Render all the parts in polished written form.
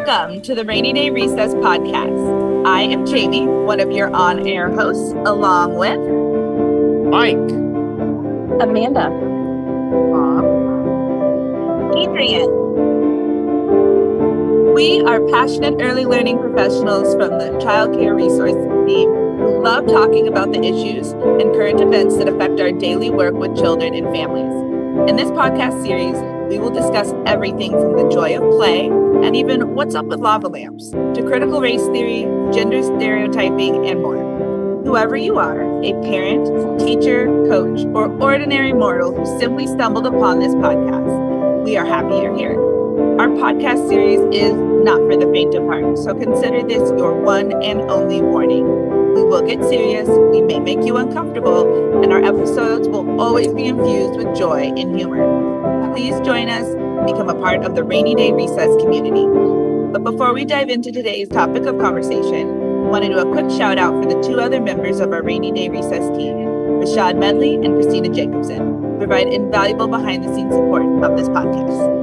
Welcome to the Rainy Day Recess podcast. I am Jamie, one of your on-air hosts, along with Mike, Amanda, Bob, Adrian. We are passionate early learning professionals from the Child Care Resource Team who love talking about the issues and current events that affect our daily work with children and families. In this podcast series, we will discuss everything from the joy of play and even what's up with lava lamps to critical race theory, gender stereotyping, and more. Whoever you are, a parent, teacher, coach, or ordinary mortal who simply stumbled upon this podcast, we are happy you're here. Our podcast series is not for the faint of heart, so consider this your one and only warning. We will get serious, we may make you uncomfortable, and our episodes will always be infused with joy and humor. Please join us and become a part of the Rainy Day Recess community. But before we dive into today's topic of conversation, I want to do a quick shout out for the two other members of our Rainy Day Recess team, Rashad Medley and Christina Jacobson, who provide invaluable behind-the-scenes support of this podcast.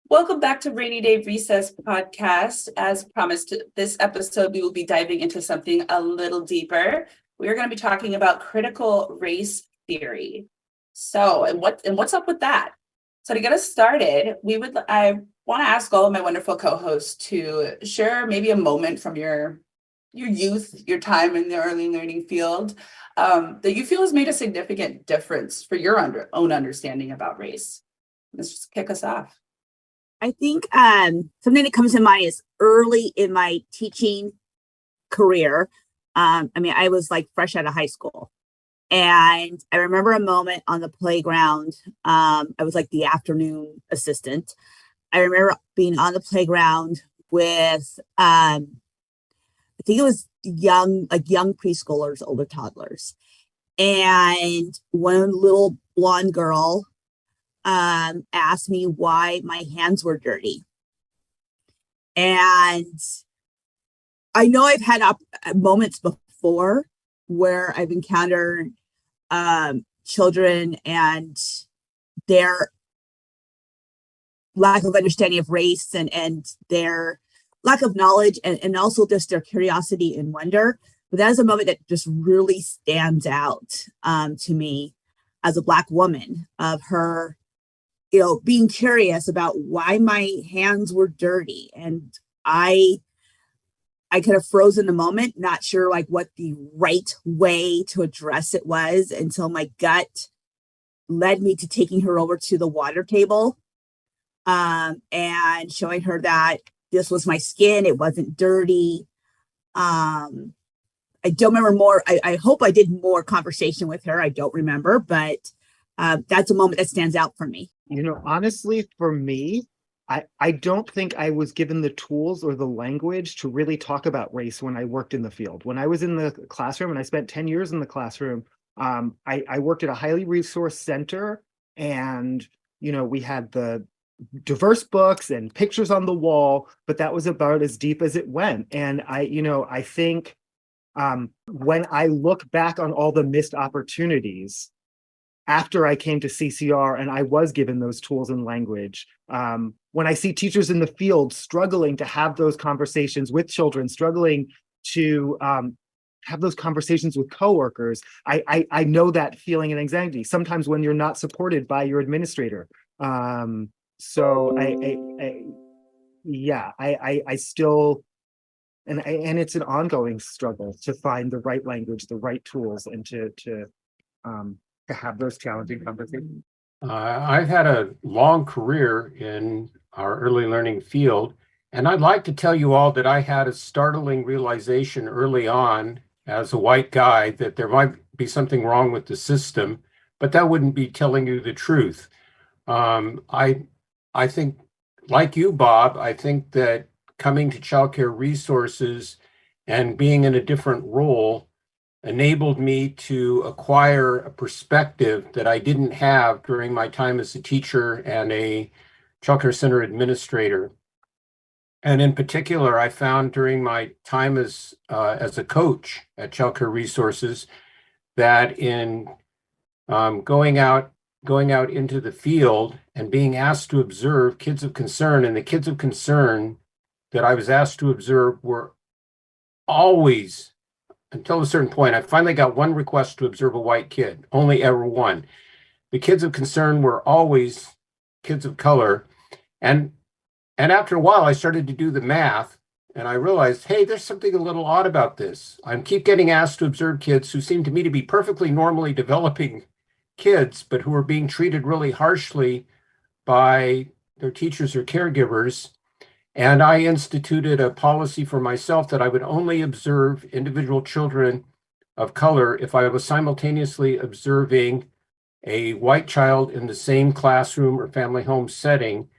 Welcome back to Rainy Day Recess podcast. As promised, this episode we will be diving into something a little deeper. We are going to be talking about critical race theory. So, and what's up with that? So to get us started, I want to ask all of my wonderful co-hosts to share maybe a moment from your youth, your time in the early learning field, that you feel has made a significant difference for your own understanding about race. Let's just kick us off. I think something that comes to mind is early in my teaching career. I was like fresh out of high school. And I remember a moment on the playground. I was like the afternoon assistant. I remember being on the playground with, I think it was young preschoolers, older toddlers. And one little blonde girl asked me why my hands were dirty. And I know I've had moments before where I've encountered children and their lack of understanding of race and their lack of knowledge and also just their curiosity and wonder. But that is a moment that just really stands out to me as a Black woman, of her being curious about why my hands were dirty. And I kind of froze in the moment, not sure like what the right way to address it was, until my gut led me to taking her over to the water table and showing her that this was my skin. It wasn't dirty. I don't remember more. I hope I did more conversation with her. I don't remember, but that's a moment that stands out for me. Honestly, for me, I don't think I was given the tools or the language to really talk about race when I worked in the field. When I was in the classroom, and I spent 10 years in the classroom, I worked at a highly resourced center, and, we had the diverse books and pictures on the wall, but that was about as deep as it went. And I think when I look back on all the missed opportunities after I came to CCR and I was given those tools and language, when I see teachers in the field struggling to have those conversations with children, struggling to have those conversations with coworkers, I know that feeling and anxiety, sometimes when you're not supported by your administrator. So I still, and it's an ongoing struggle to find the right language, the right tools, and to have those challenging conversations. I've had a long career in our early learning field, and I'd like to tell you all that I had a startling realization early on as a white guy that there might be something wrong with the system, but that wouldn't be telling you the truth. I think, like you, Bob, I think that coming to Child Care Resources and being in a different role enabled me to acquire a perspective that I didn't have during my time as a teacher and a Child Care Center administrator. And in particular, I found during my time as a coach at Child Care Resources that in going out into the field and being asked to observe kids of concern, and the kids of concern that I was asked to observe were always, until a certain point, I finally got one request to observe a white kid, only ever one. The kids of concern were always kids of color. And after a while, I started to do the math, and I realized, hey, there's something a little odd about this. I keep getting asked to observe kids who seem to me to be perfectly normally developing kids, but who are being treated really harshly by their teachers or caregivers. And I instituted a policy for myself that I would only observe individual children of color if I was simultaneously observing a white child in the same classroom or family home setting,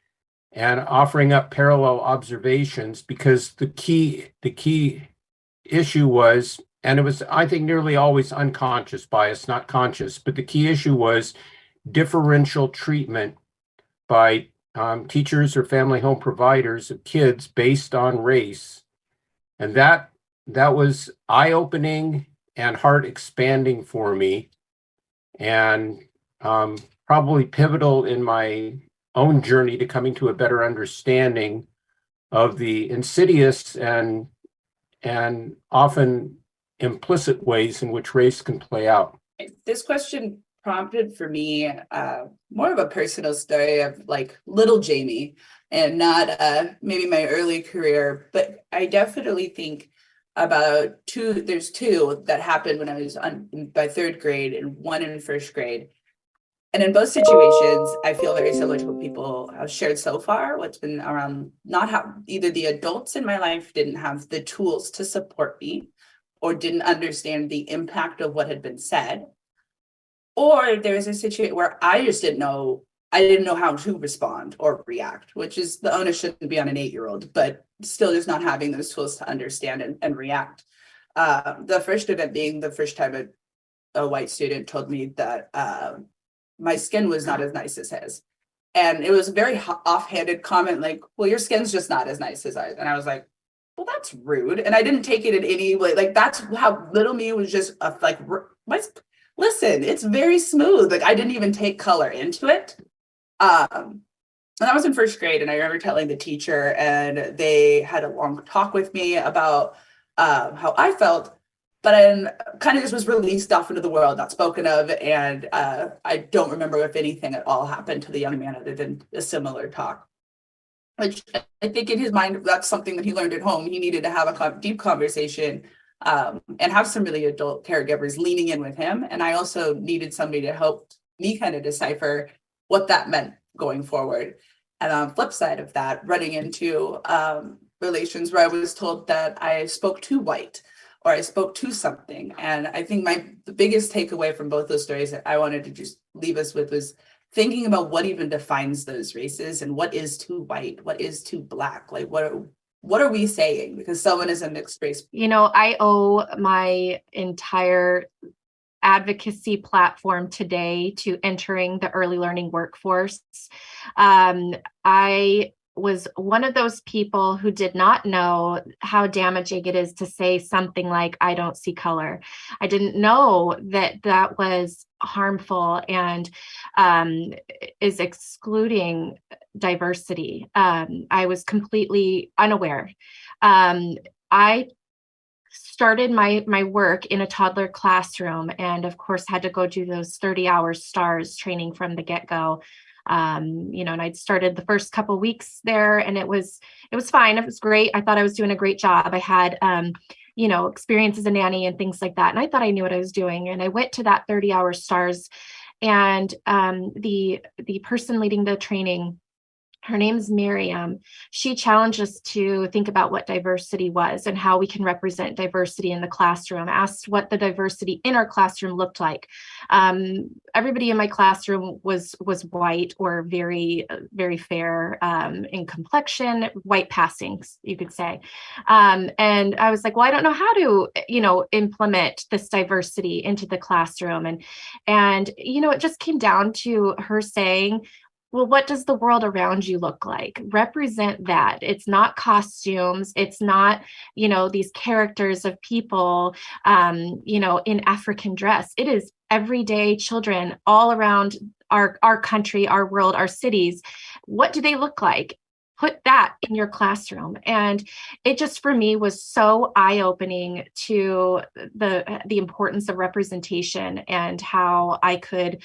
and offering up parallel observations, because the key issue was, and it was, I think, nearly always unconscious bias, not conscious, but the key issue was differential treatment by teachers or family home providers of kids based on race. And that was eye-opening and heart-expanding for me, and probably pivotal in my own journey to coming to a better understanding of the insidious and often implicit ways in which race can play out. This question prompted for me more of a personal story of like little Jamie, and not maybe my early career, but I definitely think about there's two that happened when I was by third grade and one in first grade. And in both situations, I feel very similar to what people have shared so far. What's been around, not how either the adults in my life didn't have the tools to support me, or didn't understand the impact of what had been said, or there was a situation where I didn't know how to respond or react, which is, the onus shouldn't be on an 8-year-old, but still just not having those tools to understand and react. The first event being the first time a white student told me that my skin was not as nice as his. And it was a very offhanded comment, like, well, your skin's just not as nice as ours. And I was like, well, that's rude. And I didn't take it in any way. Like, that's how little me was just listen, it's very smooth. Like, I didn't even take color into it. And I was in first grade, and I remember telling the teacher, and they had a long talk with me about how I felt. But I kind of just was released off into the world, not spoken of. And I don't remember if anything at all happened to the young man other than a similar talk, which I think in his mind, that's something that he learned at home. He needed to have a deep conversation and have some really adult caregivers leaning in with him. And I also needed somebody to help me kind of decipher what that meant going forward. And on the flip side of that, running into relations where I was told that I spoke too white, or I spoke to something. And I think the biggest takeaway from both those stories that I wanted to just leave us with was thinking about what even defines those races, and what is too white, what is too black, like what are we saying because someone is a mixed race? You know, I owe my entire advocacy platform today to entering the early learning workforce. I was one of those people who did not know how damaging it is to say something like, I don't see color. I didn't know that was harmful and is excluding diversity. I was completely unaware. I started my work in a toddler classroom, and of course had to go do those 30-hour STARS training from the get-go. And I'd started the first couple of weeks there, and it was fine. It was great. I thought I was doing a great job. I had, experience as a nanny and things like that. And I thought I knew what I was doing. And I went to that 30-hour STARS, and the person leading the training Her name's Miriam. She challenged us to think about what diversity was and how we can represent diversity in the classroom, asked what the diversity in our classroom looked like. Everybody in my classroom was white or very, very fair in complexion, white passings, you could say. And I was like, well, I don't know how to, implement this diversity into the classroom. And it just came down to her saying, well, what does the world around you look like? Represent that. It's not costumes. It's not, these characters of people, in African dress. It is everyday children all around our country, our world, our cities. What do they look like? Put that in your classroom. And it just, for me, was so eye-opening to the importance of representation and how I could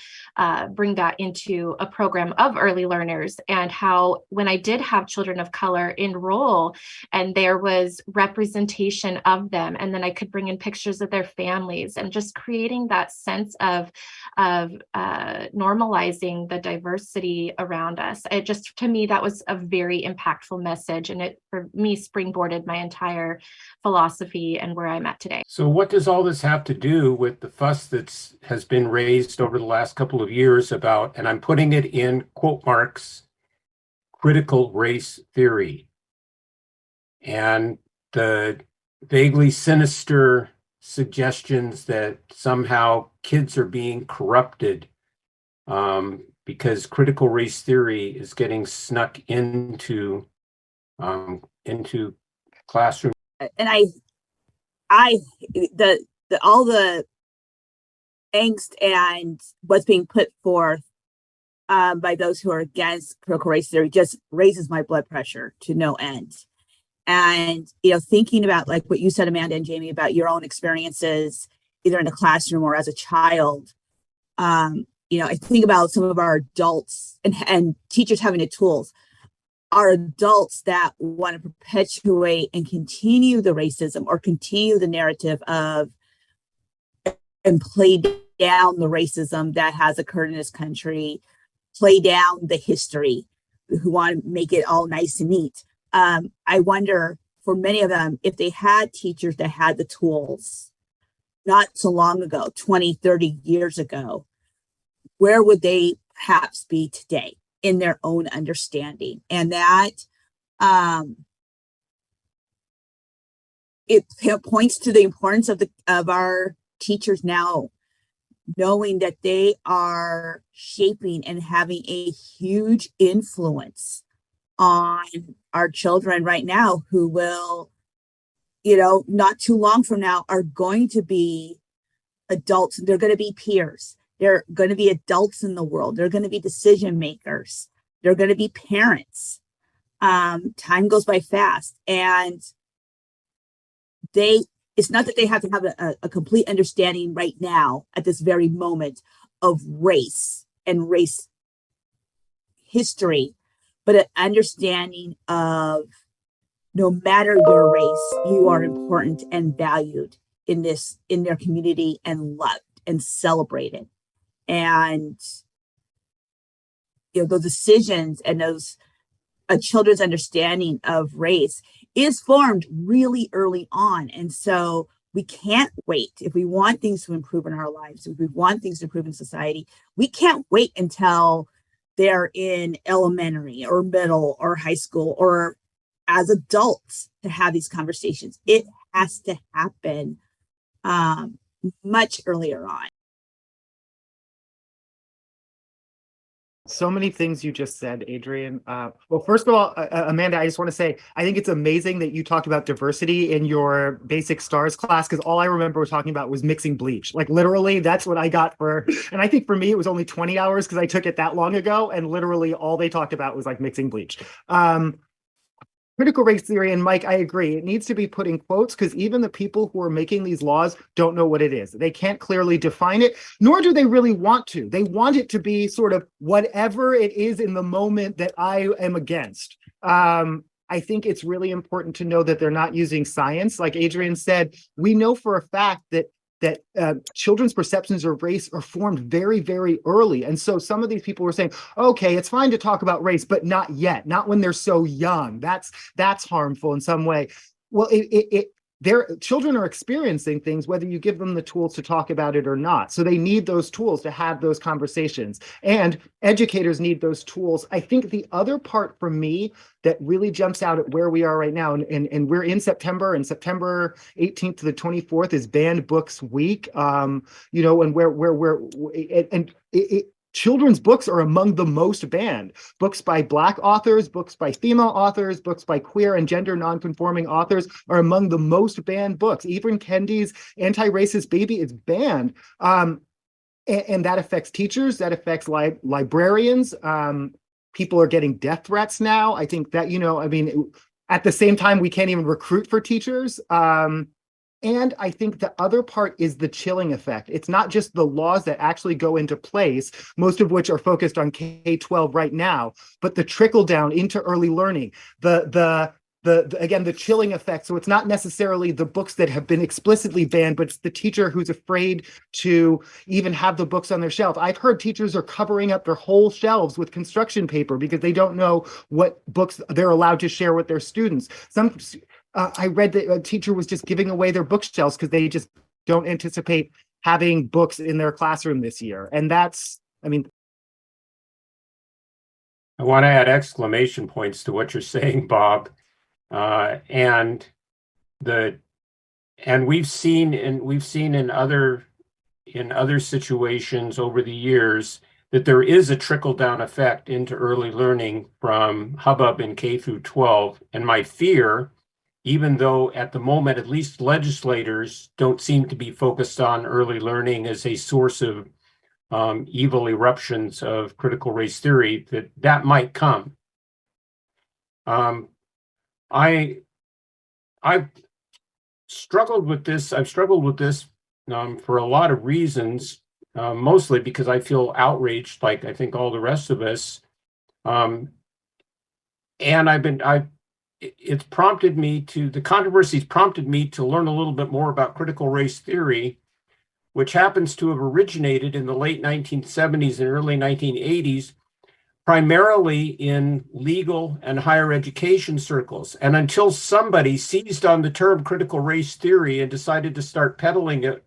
bring that into a program of early learners, and how when I did have children of color enroll and there was representation of them, and then I could bring in pictures of their families, and just creating that sense of normalizing the diversity around us. It just, to me, that was a very impactful message, and it, for me, springboarded my entire philosophy and where I'm at today. So what does all this have to do with the fuss that has been raised over the last couple of years about, and I'm putting it in quote marks, critical race theory, and the vaguely sinister suggestions that somehow kids are being corrupted because critical race theory is getting snuck into classroom. And all the angst and what's being put forth by those who are against critical race theory just raises my blood pressure to no end. And, thinking about like what you said, Amanda and Jamie, about your own experiences, either in the classroom or as a child, I think about some of our adults and teachers having the tools, are adults that want to perpetuate and continue the racism or continue the narrative of and play down the racism that has occurred in this country, play down the history, who want to make it all nice and neat. I wonder, for many of them, if they had teachers that had the tools not so long ago, 20, 30 years ago, where would they perhaps be today in their own understanding? And that it points to the importance of our teachers now, knowing that they are shaping and having a huge influence on our children right now, who will, not too long from now, are going to be adults. They're going to be peers. They're going to be adults in the world. They're going to be decision makers. They're going to be parents. Time goes by fast, and it's not that they have to have a complete understanding right now at this very moment of race and race history, but an understanding of, no matter your race, you are important and valued in their community, and loved and celebrated. And those decisions and those children's understanding of race is formed really early on. And so we can't wait. If we want things to improve in our lives, if we want things to improve in society, we can't wait until they're in elementary or middle or high school or as adults to have these conversations. It has to happen much earlier on. So many things you just said, Adrienne. Well, first of all, Amanda, I just want to say, I think it's amazing that you talked about diversity in your basic stars class, because all I remember talking about was mixing bleach. Like literally, that's what I got and I think for me, it was only 20 hours because I took it that long ago. And literally all they talked about was like mixing bleach. Critical race theory, and Mike, I agree. It needs to be put in quotes, because even the people who are making these laws don't know what it is. They can't clearly define it, nor do they really want to. They want it to be sort of whatever it is in the moment that I am against. I think it's really important to know that they're not using science. Like Adrienne said, we know for a fact that children's perceptions of race are formed very, very early. And so some of these people were saying, okay, it's fine to talk about race, but not yet, not when they're so young. That's harmful in some way. Well, their children are experiencing things, whether you give them the tools to talk about it or not. So they need those tools to have those conversations, and educators need those tools. I think the other part for me that really jumps out at where we are right now, and we're in September, and September 18th to the 24th is Banned Books Week. And children's books are among the most banned. Books by Black authors, books by female authors, books by queer and gender nonconforming authors are among the most banned books. Ibram Kendi's Anti-Racist Baby is banned. And that affects teachers, that affects librarians. People are getting death threats now. I think that, at the same time, we can't even recruit for teachers. And I think the other part is the chilling effect. It's not just the laws that actually go into place, most of which are focused on K-12 right now, but the trickle down into early learning, the chilling effect. So it's not necessarily the books that have been explicitly banned, but it's the teacher who's afraid to even have the books on their shelf. I've heard teachers are covering up their whole shelves with construction paper because they don't know what books they're allowed to share with their students. I read that a teacher was just giving away their bookshelves because they just don't anticipate having books in their classroom this year. And I want to add exclamation points to what you're saying, Bob. And we've seen in other situations over the years that there is a trickle-down effect into early learning from hubbub in K through 12. And my fear, even though at the moment, at least legislators don't seem to be focused on early learning as a source of evil eruptions of critical race theory, that might come. I've struggled with this. I've struggled with this for a lot of reasons, mostly because I feel outraged, like I think all the rest of us. The controversies prompted me to learn a little bit more about critical race theory, which happens to have originated in the late 1970s and early 1980s, primarily in legal and higher education circles. And until somebody seized on the term critical race theory and decided to start peddling it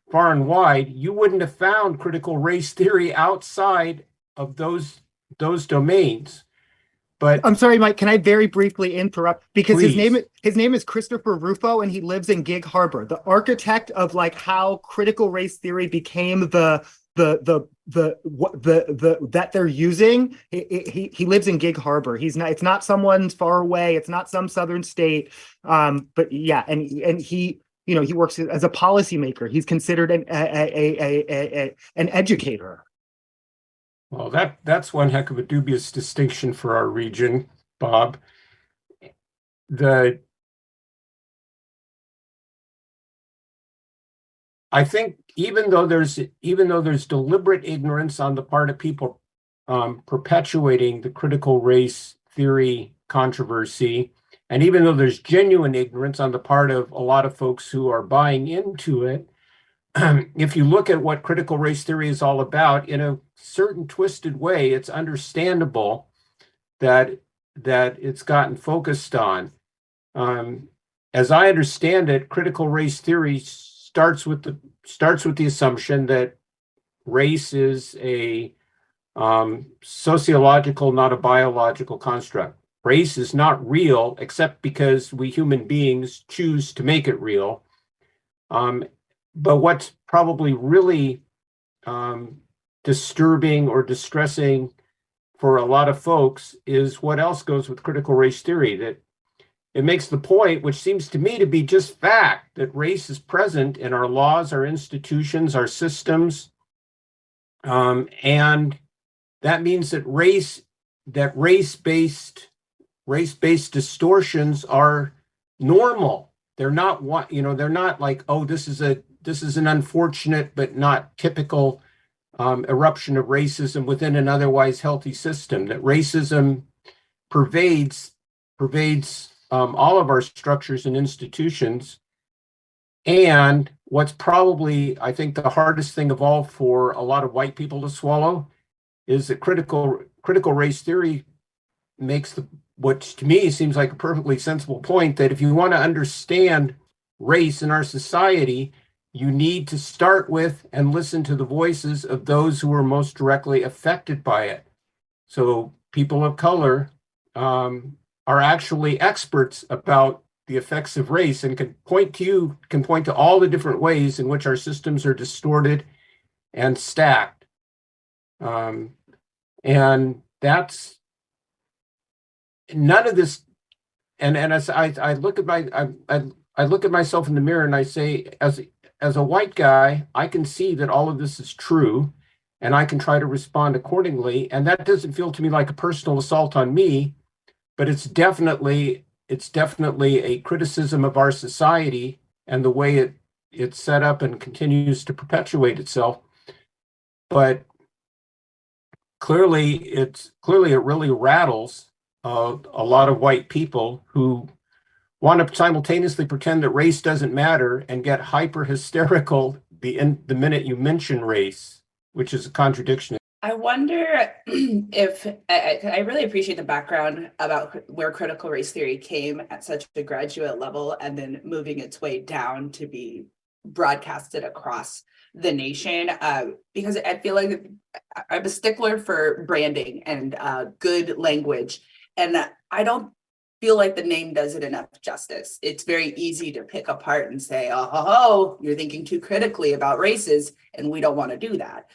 far and wide, you wouldn't have found critical race theory outside of those domains. But I'm sorry, Mike, can I very briefly interrupt? Because please. his name is Christopher Rufo, and he lives in Gig Harbor, the architect of how critical race theory became that they're using. He lives in Gig Harbor. It's not someone far away. It's not some southern state. But yeah, and he works as a policymaker. He's considered an educator. Well, that's one heck of a dubious distinction for our region, Bob. I think even though there's deliberate ignorance on the part of people perpetuating the critical race theory controversy, and even though there's genuine ignorance on the part of a lot of folks who are buying into it, if you look at what critical race theory is all about, in a certain twisted way, it's understandable that it's gotten focused on. As I understand it, critical race theory starts with the assumption that race is a sociological, not a biological construct. Race is not real except because we human beings choose to make it real. But what's probably really disturbing or distressing for a lot of folks is what else goes with critical race theory, that it makes the point, which seems to me to be just fact, that race is present in our laws, our institutions, our systems. And that means that race-based distortions are normal. They're not they're not like, oh, this is an unfortunate but not typical eruption of racism within an otherwise healthy system. That racism pervades all of our structures and institutions, and what's probably, I think, the hardest thing of all for a lot of white people to swallow is that critical race theory makes which to me seems like a perfectly sensible point, that if you want to understand race in our society, you need to start with and listen to the voices of those who are most directly affected by it. So people of color are actually experts about the effects of race and can point to all the different ways in which our systems are distorted and stacked. And that's none of this. And as I look at I look at myself in the mirror and I say, as a white guy, I can see that all of this is true, and I can try to respond accordingly. And that doesn't feel to me like a personal assault on me, but it's definitely a criticism of our society and the way it's set up and continues to perpetuate itself. But clearly it really rattles a lot of white people who want to simultaneously pretend that race doesn't matter and get hyper hysterical the minute you mention race, which is a contradiction. I wonder if I really appreciate the background about where critical race theory came at such a graduate level and then moving its way down to be broadcasted across the nation, because I feel like I'm a stickler for branding and good language, and I don't feel like the name does it enough justice. It's very easy to pick apart and say, oh, you're thinking too critically about races, and we don't want to do that.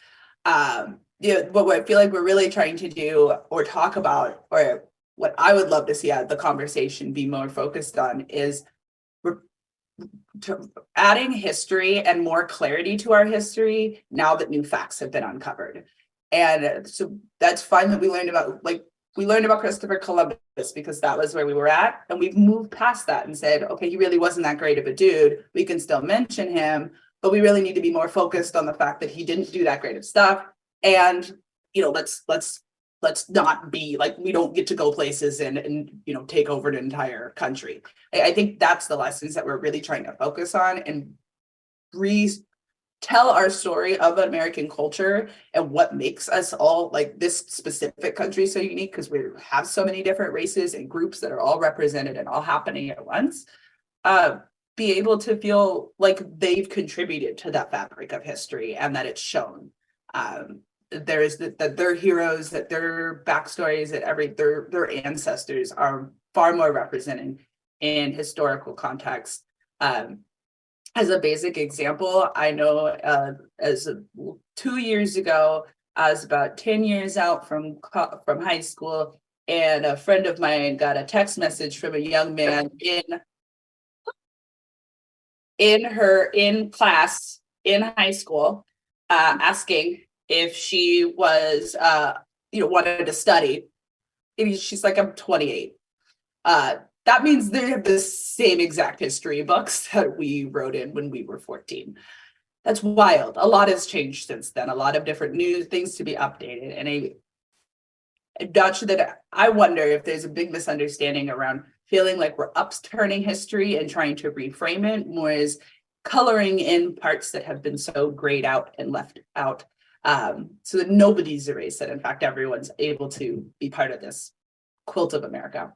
What I feel like we're really trying to do or talk about, or what I would love to see the conversation be more focused on, is adding history and more clarity to our history now that new facts have been uncovered. And so that's fine that we learned about Christopher Columbus because that was where we were at, and we've moved past that and said, okay, he really wasn't that great of a dude. We can still mention him, but we really need to be more focused on the fact that he didn't do that great of stuff. And let's not be like, we don't get to go places and take over an entire country. I think that's the lessons that we're really trying to focus on and tell our story of American culture and what makes us all, like, this specific country so unique, because we have so many different races and groups that are all represented and all happening at once. Be able to feel like they've contributed to that fabric of history and that it's shown. There is that their heroes, that their backstories, that their ancestors are far more represented in historical context. As a basic example, I know 2 years ago, I was about 10 years out from high school, and a friend of mine got a text message from a young man in class in high school, asking if she was wanted to study. And she's like, I'm 28. That means they have the same exact history books that we wrote in when we were 14. That's wild. A lot has changed since then. A lot of different new things to be updated. And I'm not sure that I wonder if there's a big misunderstanding around feeling like we're upturning history and trying to reframe it more as coloring in parts that have been so grayed out and left out, so that nobody's erased, that in fact everyone's able to be part of this quilt of America.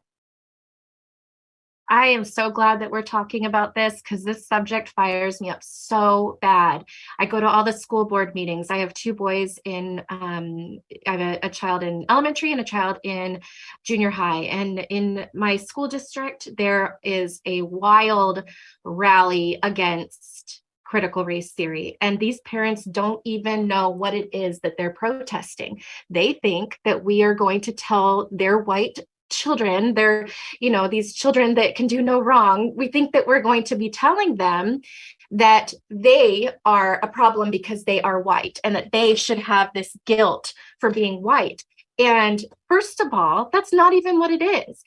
I am so glad that we're talking about this because this subject fires me up so bad. I go to all the school board meetings. I have two boys I have a child in elementary and a child in junior high. And in my school district, there is a wild rally against critical race theory. And these parents don't even know what it is that they're protesting. They think that we are going to tell their white children, they're, these children that can do no wrong, we think that we're going to be telling them that they are a problem because they are white and that they should have this guilt for being white. And first of all, that's not even what it is.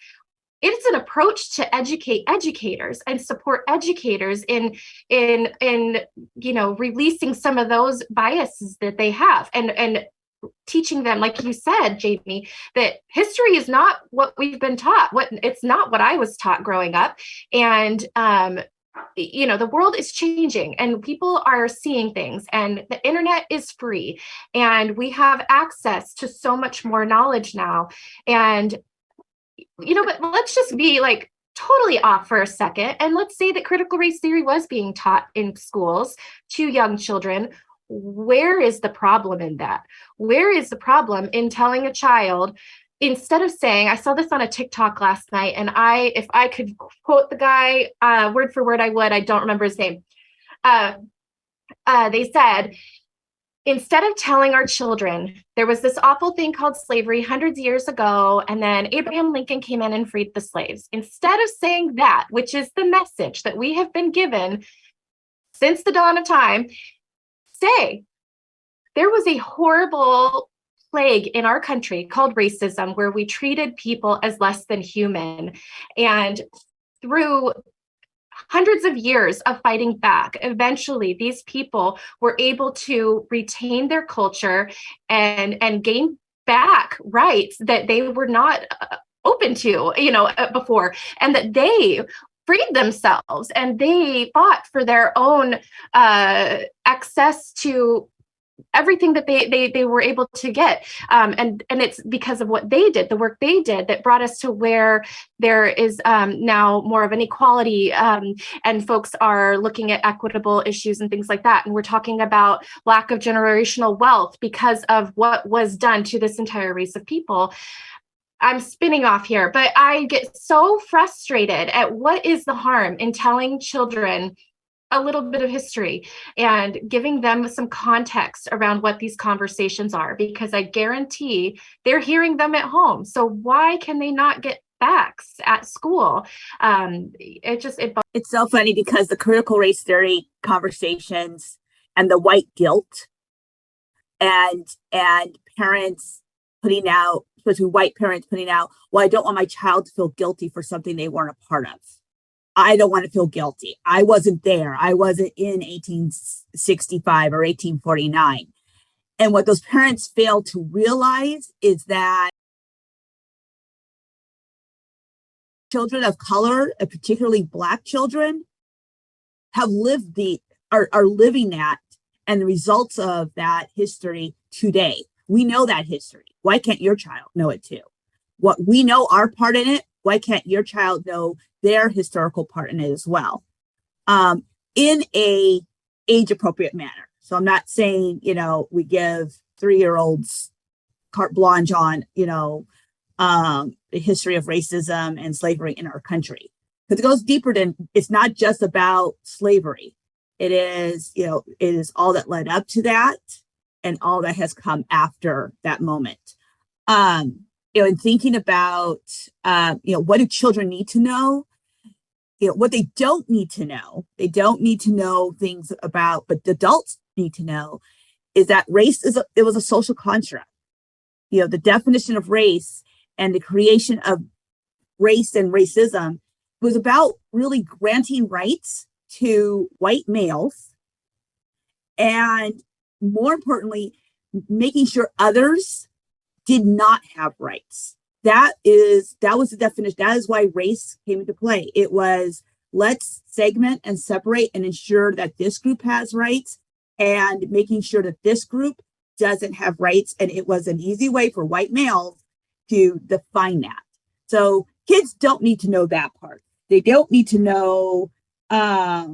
It's an approach to educate educators and support educators in releasing some of those biases that they have and teaching them, like you said, Jamie, that history is not what we've been taught. It's not what I was taught growing up. And the world is changing and people are seeing things, and the internet is free, and we have access to so much more knowledge now. And, but let's just be like totally off for a second. And let's say that critical race theory was being taught in schools to young children. Where is the problem in that? Where is the problem in telling a child, instead of saying, I saw this on a TikTok last night, and if I could quote the guy word for word, I would. I don't remember his name. They said, instead of telling our children there was this awful thing called slavery hundreds of years ago, and then Abraham Lincoln came in and freed the slaves, instead of saying that, which is the message that we have been given since the dawn of time, say there was a horrible plague in our country called racism, where we treated people as less than human. And through hundreds of years of fighting back, eventually these people were able to retain their culture and gain back rights that they were not open to, before, and that they freed themselves and they fought for their own access to everything that they were able to get, and it's because of what they did, the work they did, that brought us to where there is now more of an equality, and folks are looking at equitable issues and things like that. And we're talking about lack of generational wealth because of what was done to this entire race of people. I'm spinning off here, but I get so frustrated at what is the harm in telling children a little bit of history and giving them some context around what these conversations are, because I guarantee they're hearing them at home. So why can they not get facts at school? It's so funny because the critical race theory conversations and the white guilt and parents putting out, especially white parents putting out, well, I don't want my child to feel guilty for something they weren't a part of. I don't want to feel guilty. I wasn't there. I wasn't in 1865 or 1849. And what those parents fail to realize is that children of color, and particularly Black children, have lived are living that and the results of that history today. We know that history. Why can't your child know it too? What we know our part in it, why can't your child know their historical part in it as well, in a age appropriate manner? So I'm not saying, we give 3-year-olds carte blanche on, the history of racism and slavery in our country, because it goes deeper than, it's not just about slavery. It is, it is all that led up to that and all that has come after that moment. In thinking about, what do children need to know? What they don't need to know, they don't need to know things about, but the adults need to know, is that race it was a social construct. The definition of race and the creation of race and racism was about really granting rights to white males, and more importantly, making sure others did not have rights. That was the definition. That is why race came into play. It was, let's segment and separate and ensure that this group has rights, and making sure that this group doesn't have rights. And it was an easy way for white males to define that. So kids don't need to know that part. They don't need to know that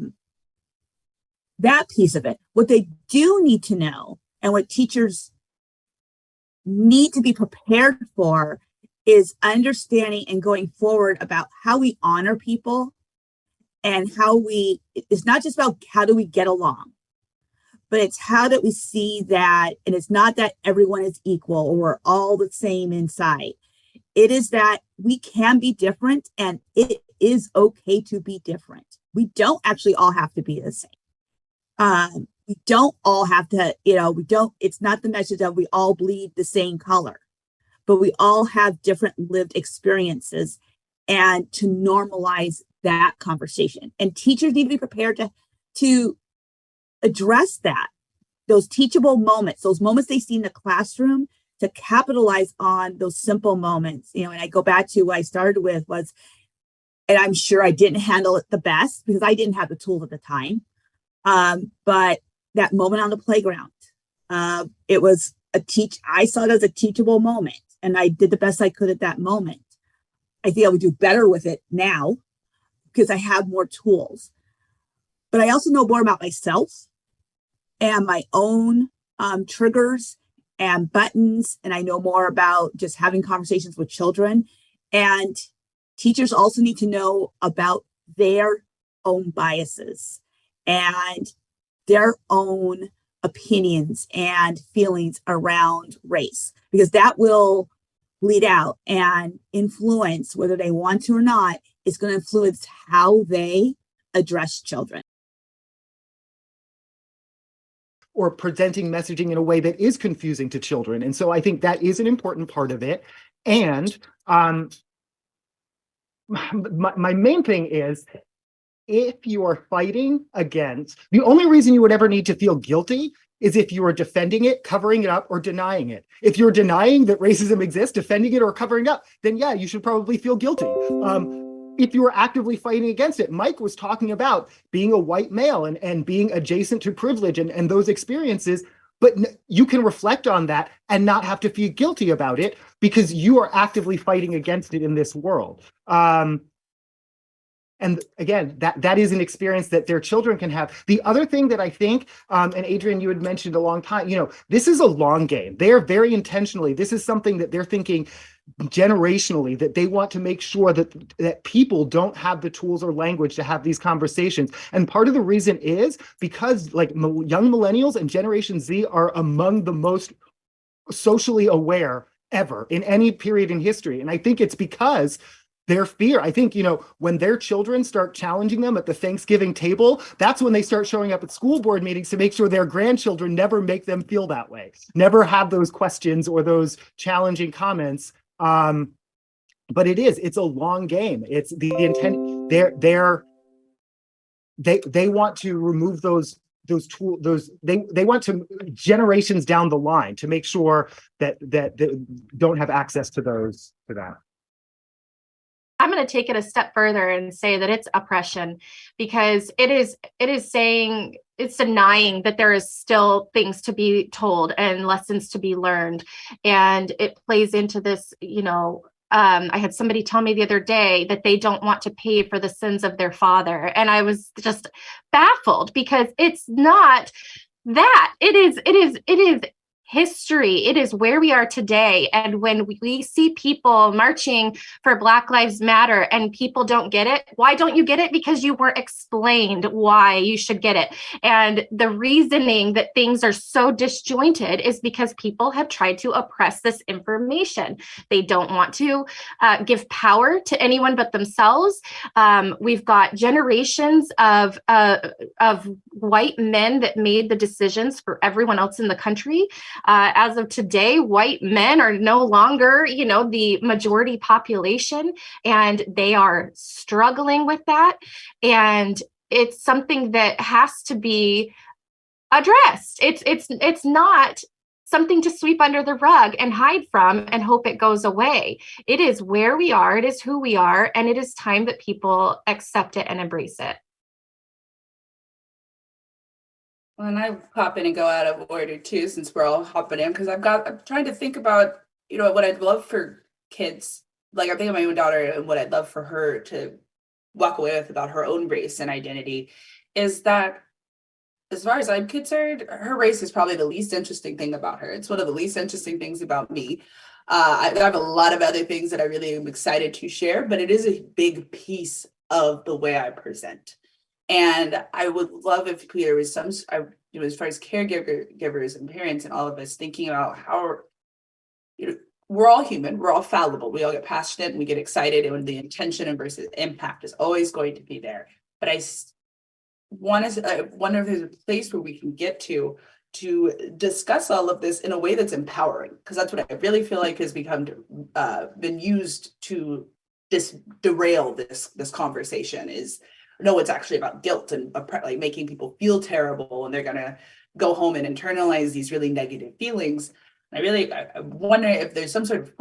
piece of it. What they do need to know, and what teachers need to be prepared for, is understanding and going forward about how we honor people, and it's not just about how do we get along, but it's how do we see that, and it's not that everyone is equal or we're all the same inside. It is that we can be different, and it is okay to be different. We don't actually all have to be the same. We don't all have to, it's not the message that we all bleed the same color, but we all have different lived experiences, and to normalize that conversation. And teachers need to be prepared to address that, those teachable moments, those moments they see in the classroom, to capitalize on those simple moments. And I go back to what I started with was, And I'm sure I didn't handle it the best because I didn't have the tools at the time. But that moment on the playground, it was I saw it as a teachable moment, and I did the best I could at that moment. I think I would do better with it now because I have more tools. But I also know more about myself and my own triggers and buttons. And I know more about just having conversations with children. And teachers also need to know about their own biases and their own opinions and feelings around race, because that will lead out and influence, whether they want to or not, is going to influence how they address children. Or presenting messaging in a way that is confusing to children. And so I think that is an important part of it. And my main thing is, if you are fighting against, the only reason you would ever need to feel guilty is if you are defending it, covering it up, or denying it. If you're denying that racism exists, defending it, or covering up, then yeah, you should probably feel guilty. If you are actively fighting against it, Mike was talking about being a white male and being adjacent to privilege and those experiences, but you can reflect on that and not have to feel guilty about it because you are actively fighting against it in this world. And again, that is an experience that their children can have. The other thing that I think, and Adrian, you had mentioned a long time, this is a long game. They are very intentionally, this is something that they're thinking generationally, that they want to make sure that people don't have the tools or language to have these conversations. And part of the reason is because young millennials and Generation Z are among the most socially aware ever in any period in history. And I think it's because their fear. I think, when their children start challenging them at the Thanksgiving table, that's when they start showing up at school board meetings to make sure their grandchildren never make them feel that way, never have those questions or those challenging comments. But it's a long game. It's the intent. They want to remove those tools. They want to generations down the line to make sure that they don't have access to that. I'm going to take it a step further and say that it's oppression, because it is saying, it's denying that there is still things to be told and lessons to be learned. And it plays into this, I had somebody tell me the other day that they don't want to pay for the sins of their father. And I was just baffled, because it's not that. It is history. It is where we are today. And when we see people marching for Black Lives Matter and people don't get it, why don't you get it? Because you weren't explained why you should get it. And the reasoning that things are so disjointed is because people have tried to oppress this information. They don't want to give power to anyone but themselves. We've got generations of white men that made the decisions for everyone else in the country. As of today, white men are no longer, the majority population, and they are struggling with that. And it's something that has to be addressed. It's not something to sweep under the rug and hide from and hope it goes away. It is where we are. It is who we are. And it is time that people accept it and embrace it. And I pop in and go out of order too, since we're all hopping in, because I'm trying to think about, what I'd love for kids. Like, I'm thinking of my own daughter and what I'd love for her to walk away with about her own race and identity is that, as far as I'm concerned, her race is probably the least interesting thing about her. It's one of the least interesting things about me. I have a lot of other things that I really am excited to share, but it is a big piece of the way I present. And I would love if there was some, as far as caregivers and parents and all of us thinking about how, we're all human, we're all fallible, we all get passionate and we get excited, and the intention versus impact is always going to be there. But I wonder if there's a place where we can get to discuss all of this in a way that's empowering, because that's what I really feel like has been used to derail this conversation is. No, it's actually about guilt and like making people feel terrible, and they're going to go home and internalize these really negative feelings. And I wonder if there's some sort of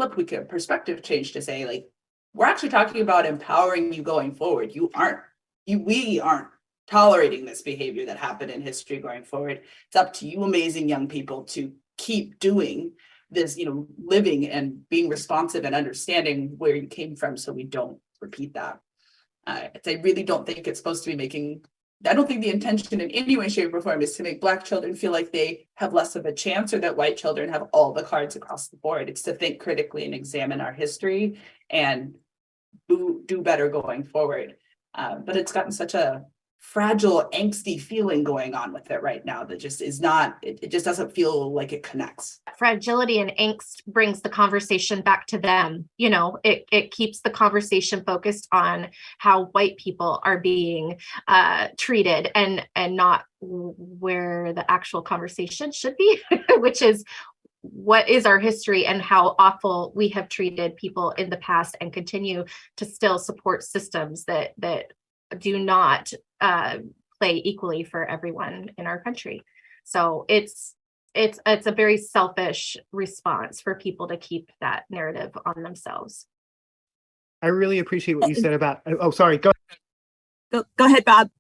perspective change to say, like, we're actually talking about empowering you going forward. We aren't tolerating this behavior that happened in history going forward. It's up to you, amazing young people, to keep doing this, living and being responsive and understanding where you came from so we don't repeat that. I really don't think it's supposed to be I don't think the intention in any way, shape, or form is to make Black children feel like they have less of a chance or that white children have all the cards across the board. It's to think critically and examine our history and do better going forward. But it's gotten such a fragile, angsty feeling going on with it right now that just is not, it just doesn't feel like it connects. Fragility and angst brings the conversation back to them. It keeps the conversation focused on how white people are being treated and not where the actual conversation should be, which is what is our history and how awful we have treated people in the past and continue to still support systems that do not play equally for everyone in our country. So it's a very selfish response for people to keep that narrative on themselves. I really appreciate what you said about, oh, sorry, go ahead, Bob.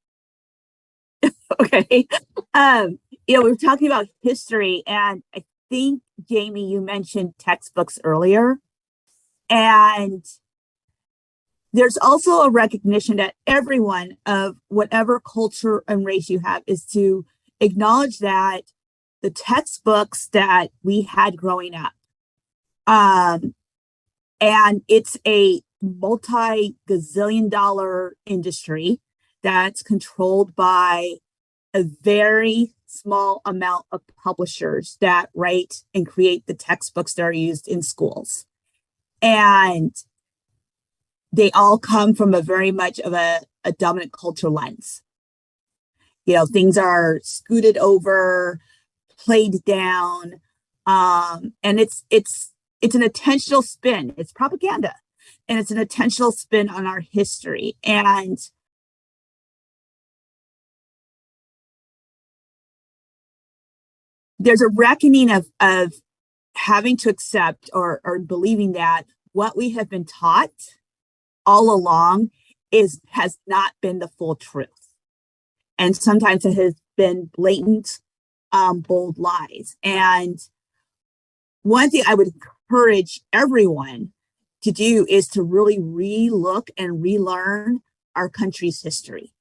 Okay. We were talking about history, and I think, Jamie, you mentioned textbooks earlier, and there's also a recognition that everyone of whatever culture and race you have is to acknowledge that the textbooks that we had growing up, and it's a multi-gazillion dollar industry that's controlled by a very small amount of publishers that write and create the textbooks that are used in schools. And they all come from a very much of a dominant culture lens. Things are scooted over, played down, and it's an intentional spin. It's propaganda, and it's an intentional spin on our history. And there's a reckoning of having to accept or believing that what we have been taught all along has not been the full truth. And sometimes it has been blatant, bold lies. And one thing I would encourage everyone to do is to really re-look and relearn our country's history.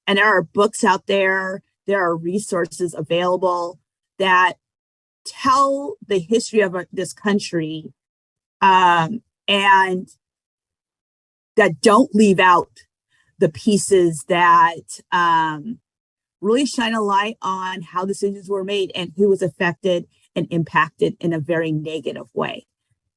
And there are books out there, there are resources available that tell the history of this country, and that don't leave out the pieces that really shine a light on how decisions were made and who was affected and impacted in a very negative way,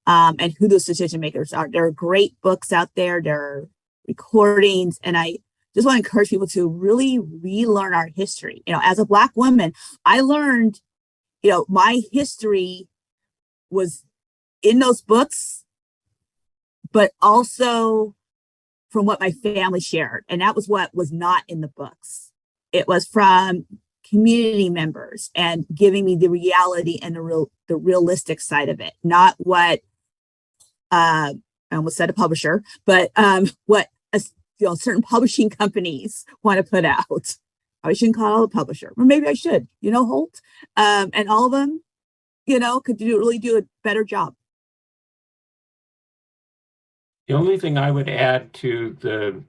and who those decision makers are. There are great books out there. There are recordings, and I just want to encourage people to really relearn our history. As a Black woman, I learned, my history was in those books, but also from what my family shared. And that was what was not in the books. It was from community members and giving me the reality and the realistic side of it, not what I almost said a publisher, but what certain publishing companies want to put out. I shouldn't call it a publisher, or maybe I should, Holt, and all of them, could really do a better job. The only thing I would add to the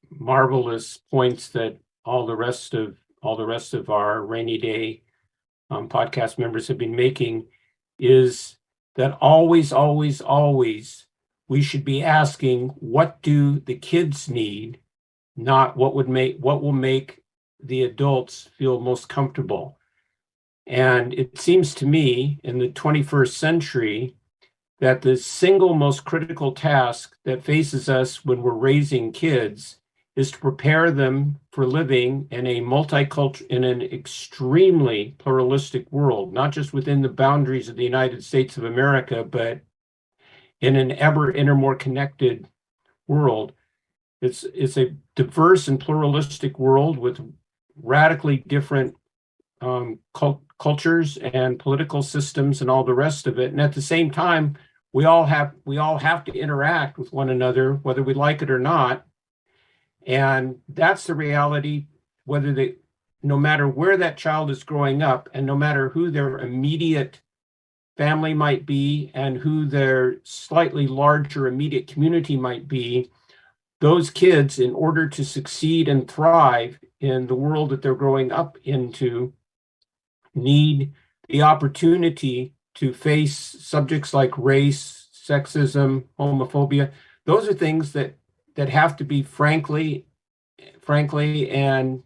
marvelous points that all the rest of our rainy day podcast members have been making is that always we should be asking, what do the kids need, not what will make the adults feel most comfortable. And it seems to me in the 21st century that the single most critical task that faces us when we're raising kids is to prepare them for living in an extremely pluralistic world, not just within the boundaries of the United States of America, but in an more connected world. It's a diverse and pluralistic world with radically different cultures and political systems and all the rest of it. And at the same time, we all have to interact with one another, whether we like it or not. And that's the reality, no matter where that child is growing up, and no matter who their immediate family might be and who their slightly larger immediate community might be, those kids, in order to succeed and thrive in the world that they're growing up into, need the opportunity to face subjects like race, sexism, homophobia. Those are things that have to be frankly and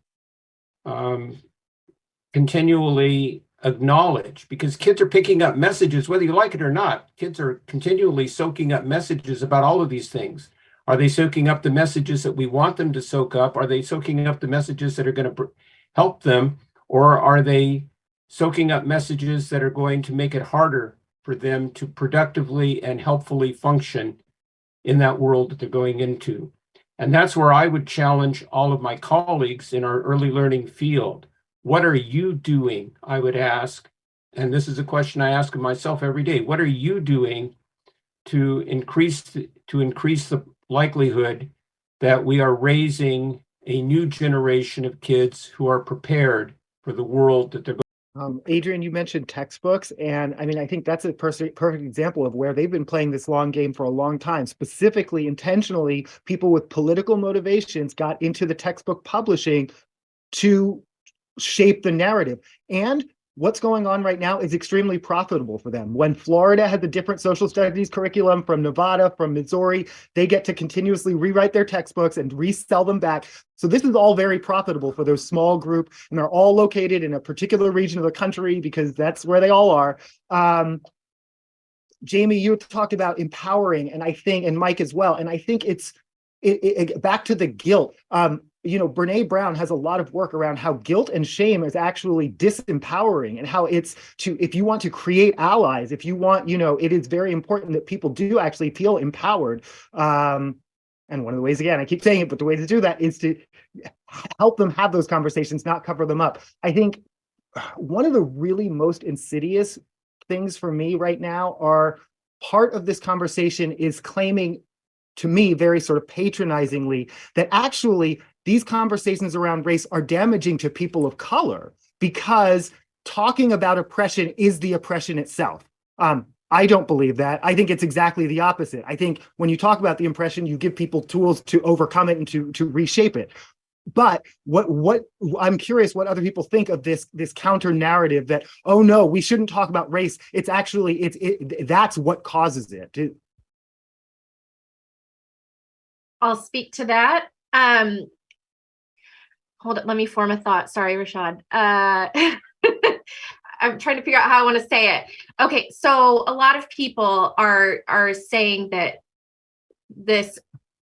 continually acknowledged, because kids are picking up messages, whether you like it or not. Kids are continually soaking up messages about all of these things. Are they soaking up the messages that we want them to soak up? Are they soaking up the messages that are going to help them? Or are they soaking up messages that are going to make it harder for them to productively and helpfully function in that world that they're going into? And that's where I would challenge all of my colleagues in our early learning field. What are you doing? I would ask, and this is a question I ask of myself every day. What are you doing to increase the likelihood that we are raising a new generation of kids who are prepared for the world that they're going? Adrian, you mentioned textbooks, and I mean, I think that's a perfect example of where they've been playing this long game for a long time. Specifically, intentionally, people with political motivations got into the textbook publishing to shape the narrative. And what's going on right now is extremely profitable for them. When Florida had the different social studies curriculum from Nevada, from Missouri, they get to continuously rewrite their textbooks and resell them back. So this is all very profitable for those small group, and they're all located in a particular region of the country because that's where they all are. Jamie, you talked about empowering, and I think, and Mike as well, and I think it's back to the guilt. Brene Brown has a lot of work around how guilt and shame is actually disempowering, and how it's if you want to create allies, if you want, it is very important that people do actually feel empowered. And one of the ways, again, I keep saying it, but the way to do that is to help them have those conversations, not cover them up. I think one of the really most insidious things for me right now are part of this conversation is claiming, to me, very sort of patronizingly, that actually these conversations around race are damaging to people of color because talking about oppression is the oppression itself. I don't believe that. I think it's exactly the opposite. I think when you talk about the oppression, you give people tools to overcome it and to reshape it. But what I'm curious what other people think of this counter narrative that, oh no, we shouldn't talk about race. It's actually that's what causes it. I'll speak to that. Hold it. Let me form a thought. Sorry, Rashad. I'm trying to figure out how I want to say it. Okay, so a lot of people are saying that this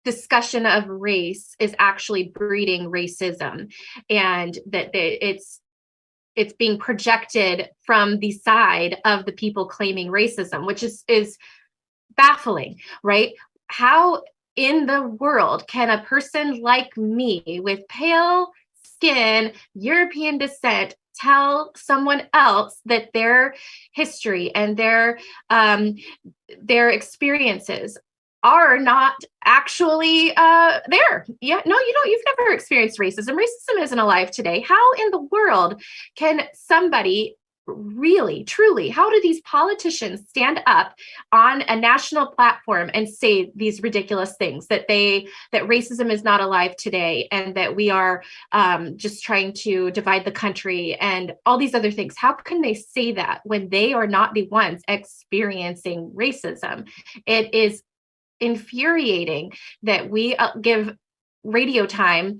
discussion of race is actually breeding racism, and that it's being projected from the side of the people claiming racism, which is baffling, right? How in the world can a person like me with pale skin, European descent, tell someone else that their history and their experiences are not actually there? Yeah, no, you don't. You've never experienced racism. Racism isn't alive today. How in the world can somebody really, truly, how do these politicians stand up on a national platform and say these ridiculous things, that racism is not alive today, and that we are just trying to divide the country and all these other things? How can they say that when they are not the ones experiencing racism? It is infuriating that we give airtime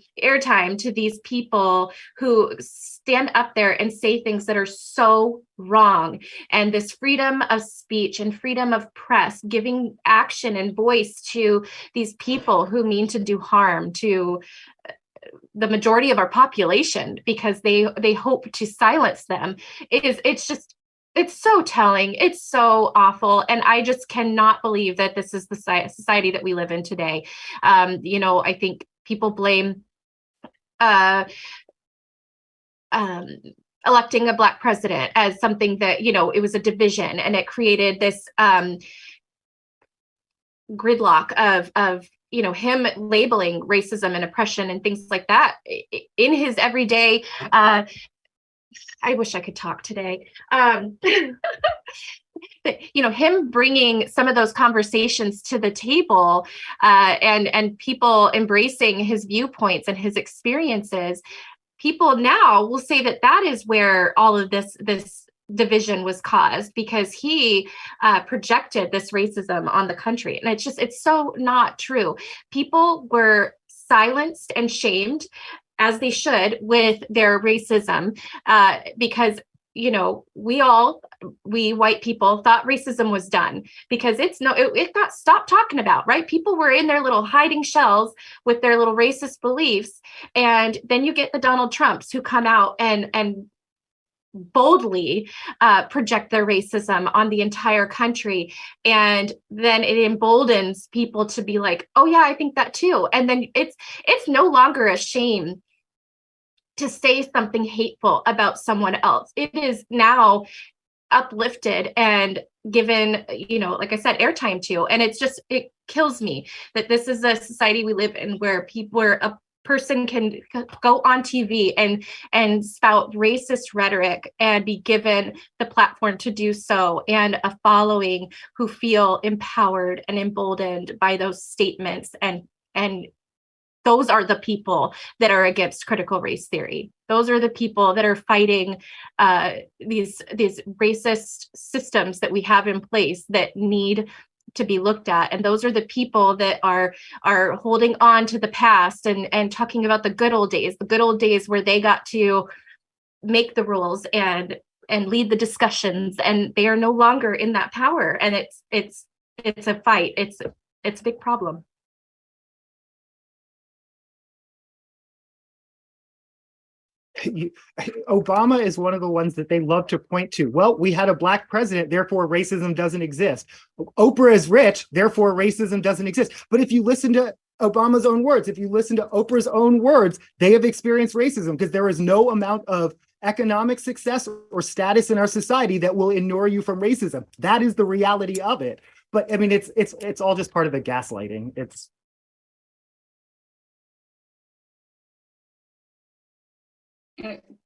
to these people who stand up there and say things that are so wrong. And this freedom of speech and freedom of press, giving action and voice to these people who mean to do harm to the majority of our population because they hope to silence them. It's so telling. It's so awful. And I just cannot believe that this is the society that we live in today. I think people blame electing a Black president as something that, it was a division, and it created this gridlock of him labeling racism and oppression and things like that in his everyday. I wish I could talk today. Him bringing some of those conversations to the table, and people embracing his viewpoints and his experiences. People now will say that is where all of this division was caused, because he projected this racism on the country. And it's so not true. People were silenced and shamed, as they should, with their racism, because we white people thought racism was done, because it got stopped talking about, right? People were in their little hiding shells with their little racist beliefs. And then you get the Donald Trumps who come out and boldly project their racism on the entire country. And then it emboldens people to be like, oh yeah, I think that too. And then it's no longer a shame to say something hateful about someone else. It is now uplifted and given, like I said, airtime to. And it kills me that this is a society we live in where a person can go on TV and spout racist rhetoric and be given the platform to do so, and a following who feel empowered and emboldened by those statements. And those are the people that are against critical race theory. Those are the people that are fighting these racist systems that we have in place that need to be looked at. And those are the people that are holding on to the past and talking about the good old days where they got to make the rules and lead the discussions, and they are no longer in that power. And it's a fight. It's a big problem. Obama is one of the ones that they love to point to. Well, we had a black president, therefore racism doesn't exist. Oprah is rich, therefore racism doesn't exist. But if you listen to Obama's own words, if you listen to Oprah's own words, they have experienced racism, because there is no amount of economic success or status in our society that will inure you from racism. That is the reality of it. But I mean, it's all just part of the gaslighting.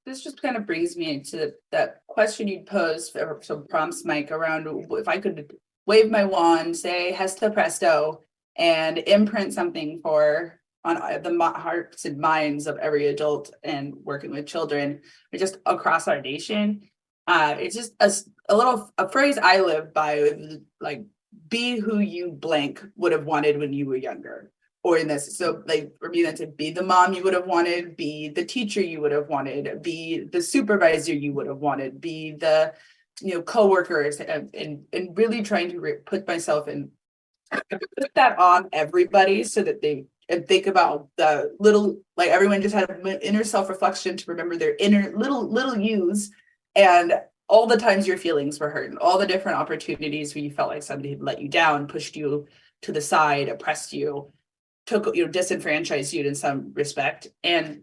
This just kind of brings me to that question you posed for some prompts, Mike, around if I could wave my wand, say Hesta Presto, and imprint something on the hearts and minds of every adult and working with children, or just across our nation. It's just a phrase I live by, like, be who you blank would have wanted when you were younger. Or in this, so like for me, that's to be the mom you would have wanted, be the teacher you would have wanted, be the supervisor you would have wanted, be the coworkers, and really trying to put myself in, put that on everybody, so that they think about the little, like everyone just had an inner self-reflection to remember their inner little yous, and all the times your feelings were hurt, and all the different opportunities where you felt like somebody had let you down, pushed you to the side, oppressed you, disenfranchised you in some respect, and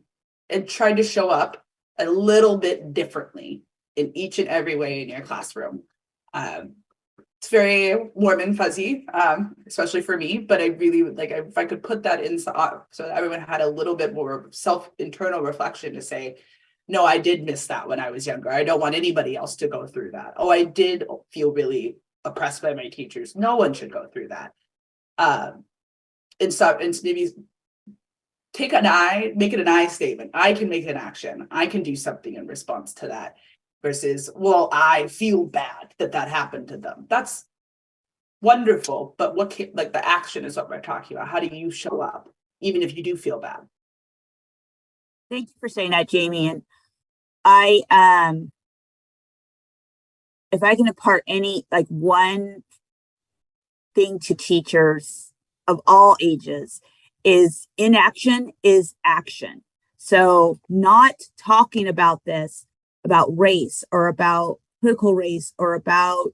tried to show up a little bit differently in each and every way in your classroom. It's very warm and fuzzy, especially for me, but I really would like, if I could put that in so that everyone had a little bit more internal reflection to say, no, I did miss that when I was younger. I don't want anybody else to go through that. Oh, I did feel really oppressed by my teachers. No one should go through that. And maybe make it an I statement. I can make an action. I can do something in response to that, versus, well, I feel bad that happened to them. That's wonderful, but the action is what we're talking about. How do you show up, even if you do feel bad? Thank you for saying that, Jamie. And I, if I can impart one thing to teachers of all ages, is inaction is action. So not talking about race or about critical race or about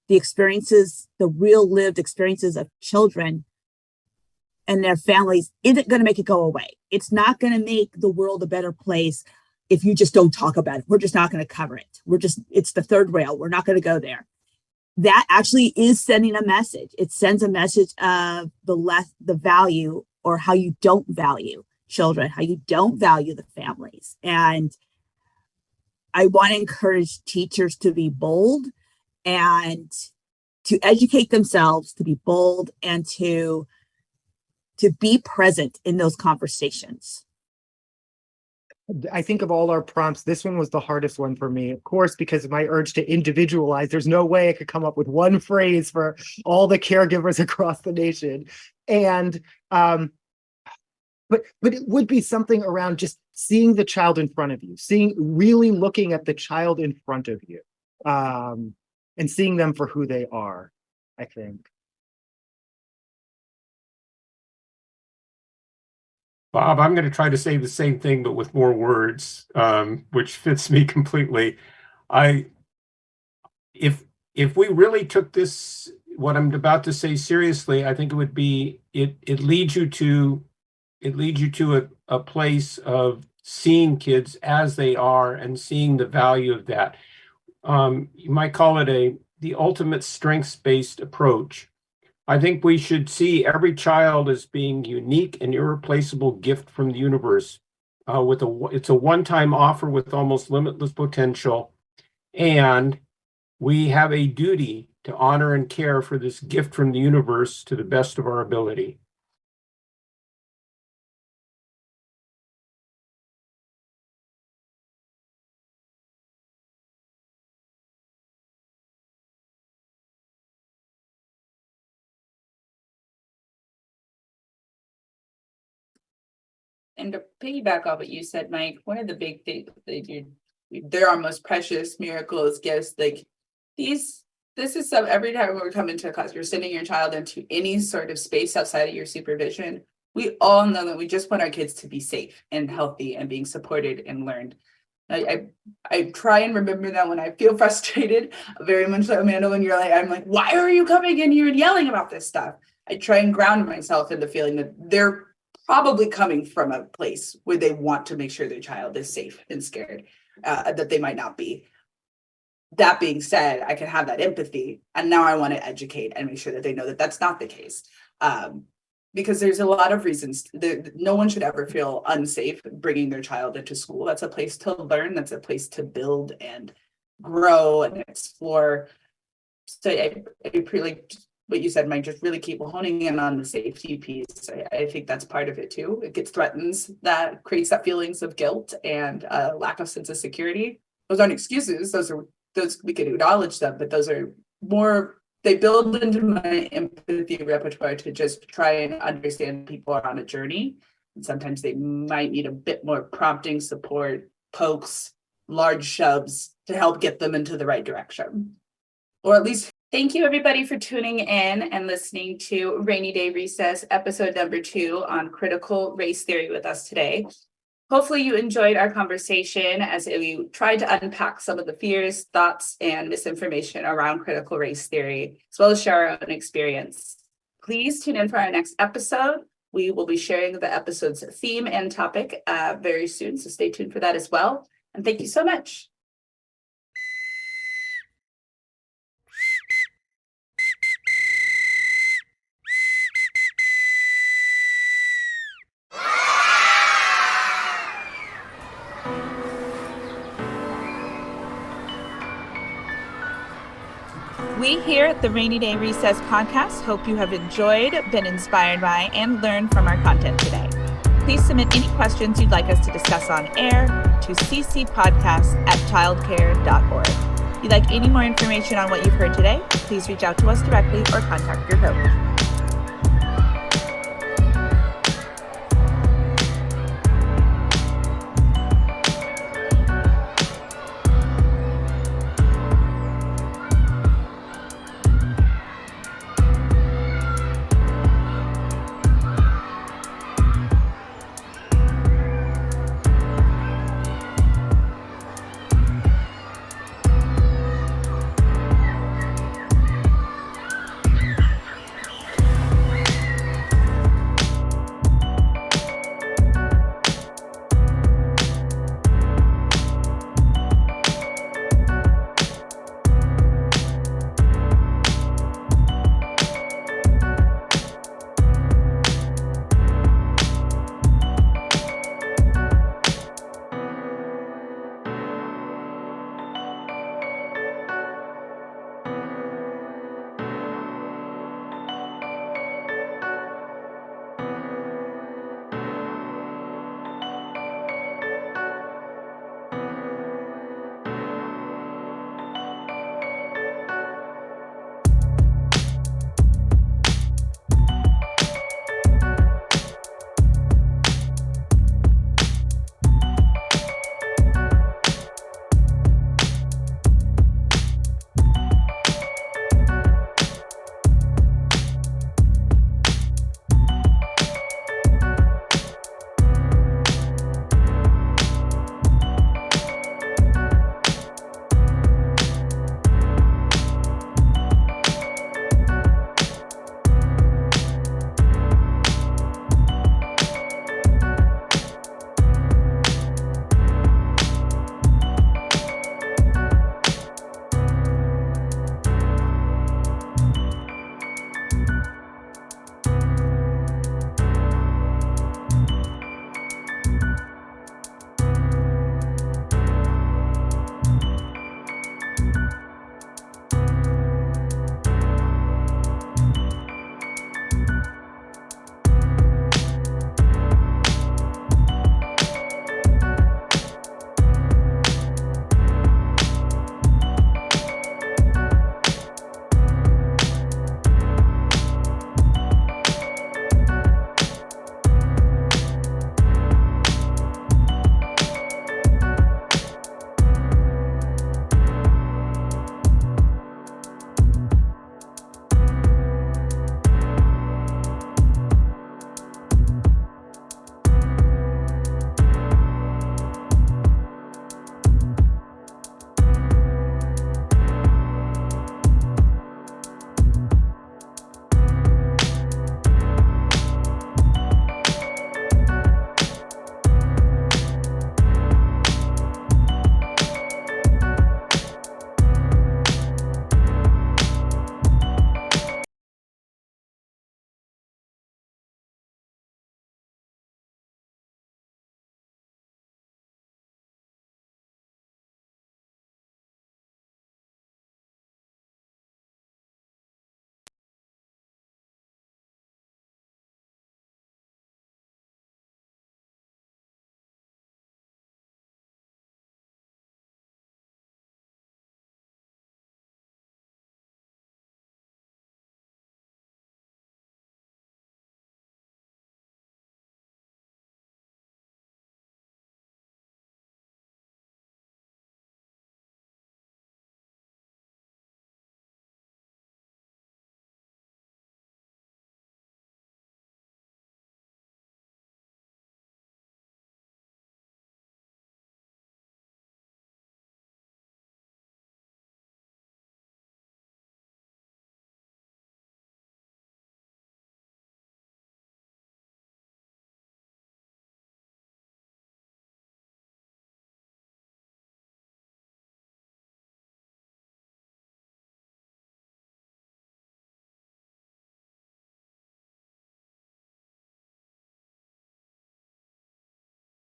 the experiences, the real lived experiences of children and their families, isn't going to make it go away. It's not going to make the world a better place if you just don't talk about it. We're just not going to cover it. It's the third rail. We're not going to go there. that actually is sending a message. It sends a message of the value, or how you don't value children, how you don't value the families. And I want to encourage teachers to be bold and to educate themselves, to be bold, and to be present in those conversations. I think of all our prompts, this one was the hardest one for me, of course, because of my urge to individualize. There's no way I could come up with one phrase for all the caregivers across the nation. And but it would be something around just seeing the child in front of you, really looking at the child in front of you, and seeing them for who they are, I think. Bob, I'm going to try to say the same thing, but with more words, which fits me completely. If we really took this, what I'm about to say, seriously, I think it would be, it leads you to a place of seeing kids as they are and seeing the value of that. You might call it the ultimate strengths-based approach. I think we should see every child as being unique and irreplaceable gift from the universe. It's a one-time offer with almost limitless potential, and we have a duty to honor and care for this gift from the universe to the best of our ability. And to piggyback off what you said, Mike, one of the big things that they're our most precious miracles, gifts. Like this is some, every time we're coming to a class, you're sending your child into any sort of space outside of your supervision. We all know that we just want our kids to be safe and healthy and being supported and learned. I try and remember that when I feel frustrated, very much like Amanda, when you're like, I'm like, why are you coming in here and yelling about this stuff? I try and ground myself in the feeling that they're probably coming from a place where they want to make sure their child is safe and scared, that they might not be. That being said, I can have that empathy, and now I want to educate and make sure that they know that that's not the case. Because there's a lot of reasons that no one should ever feel unsafe bringing their child into school. That's a place to learn. That's a place to build and grow and explore. So I really, what you said, Mike, just really keep honing in on the safety piece. I think that's part of it too. It creates that feelings of guilt and lack of sense of security. Those aren't excuses. Those we can acknowledge them, but those are more, they build into my empathy repertoire to just try and understand people are on a journey. And sometimes they might need a bit more prompting, support, pokes, large shoves to help get them into the right direction. Or at least. Thank you, everybody, for tuning in and listening to Rainy Day Recess, episode number 2 on critical race theory with us today. Hopefully you enjoyed our conversation as we tried to unpack some of the fears, thoughts, and misinformation around critical race theory, as well as share our own experience. Please tune in for our next episode. We will be sharing the episode's theme and topic very soon, so stay tuned for that as well. And thank you so much. We here at the Rainy Day Recess podcast hope you have enjoyed, been inspired by, and learned from our content today. Please submit any questions you'd like us to discuss on air to ccpodcast@childcare.org. If you'd like any more information on what you've heard today, please reach out to us directly or contact your coach.